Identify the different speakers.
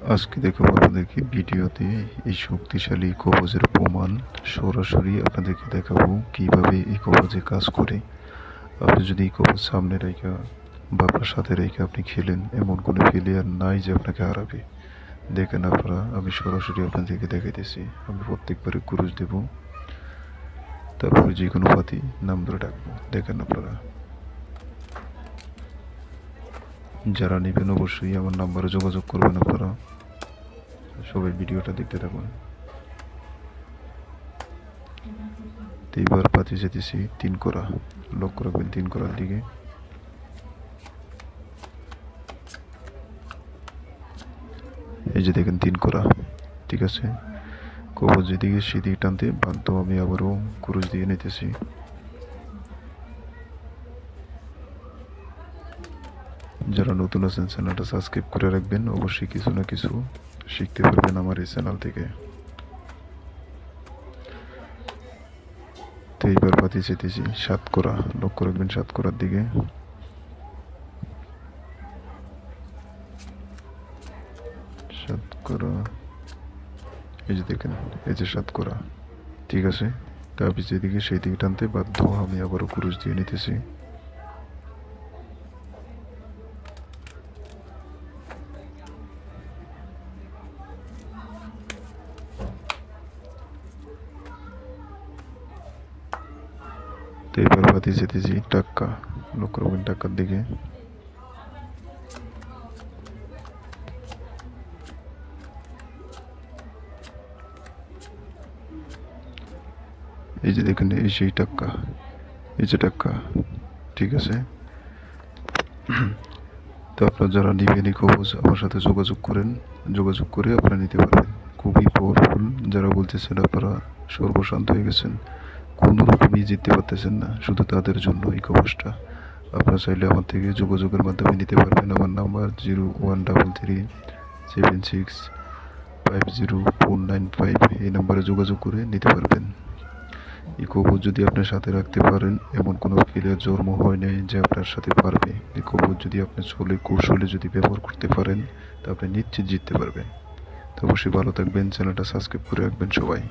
Speaker 1: আজকে দেখাবো আপনাদেরকে ভিডিওতে এই শক্তিশালী কবজের প্রমাণ। সরাসরি আপনাদেরকে দেখাবো কিভাবে এই কবজে কাজ করে। আপনি যদি এই কবজ সামনে রেখা বা আপনার সাথে রেখে আপনি খেলেন, এমন কোনো প্লেয়ার নাই যে আপনাকে হারাবে। দেখেন আপনারা, আমি সরাসরি আপনাদেরকে দেখাইতেছি। আমি প্রত্যেকবারে ক্রুশ দেব, তারপরে যে কোনো পাতি নাম ধরে ডাকবো। দেখেন আপনারা, যারা নেবেন অবশ্যই আমার নাম্বারে যোগাযোগ করবেন। আপনারা সবাই ভিডিওটা দেখতে থাকুন। এইবার পাতি যেতেছি 3 করা, লক্ষ্য রাখবেন 3 করার দিকে। এই যে দেখেন 3 করা, ঠিক আছে। কবজ যেদিকে সেদিকে টানতে বাধ্য, আমি আবারও ক্রুশ দিয়ে নিতেছি। যারা নতুন আছেন চ্যানেলটা সাবস্ক্রাইব করে রাখবেন, অবশ্যই কিছু না কিছু শিখতে পারবেন আমার এই চ্যানেল থেকে। তো এইবার পাতি যেতেছি 7 করা, লক্ষ্য রাখবেন 7 করার দিকে। এই যে দেখেন, এই যে 7 করা, ঠিক আছে। তারপর যেদিকে সেই দিকে টানতে বাধ্য, আমি আবারও ক্রুশ দিয়ে নিতেছি। তো এবার পাতি যেতেছি টাক্কা, লক্ষ্য রাখবেন টাক্কার দিকে। এই যে দেখেন, এই সেই টাক্কা, এই যে টাক্কা, ঠিক আছে। তো আপনারা যারা নেবেন এই কবজ, আমার সাথে যোগাযোগ করেন, যোগাযোগ করে আপনারা নিতে পারবেন। খুবই পাওয়ারফুল। যারা বলতেছেন আপনারা সর্বশান্ত হয়ে গেছেন, কোনো রকমই জিততে পারতেছেন না, শুধু তাদের জন্য এই কবজটা। আপনারা চাইলে আমার থেকে যোগাযোগের মাধ্যমে নিতে পারবেন। আমার নাম্বার 013376504995, এই নাম্বারে যোগাযোগ করে নিতে পারবেন। এই কবজ যদি আপনার সাথে রাখতে পারেন, এমন কোনো প্লেয়ার জন্ম হয় নাই যে আপনার সাথে পারবে। এই কবজ যদি আপনি কৌশলে যদি ব্যবহার করতে পারেন, তা আপনি নিশ্চিত জিততে পারবেন। তো অবশ্যই ভালো থাকবেন, চ্যানেলটা সাবস্ক্রাইব করে রাখবেন সবাই।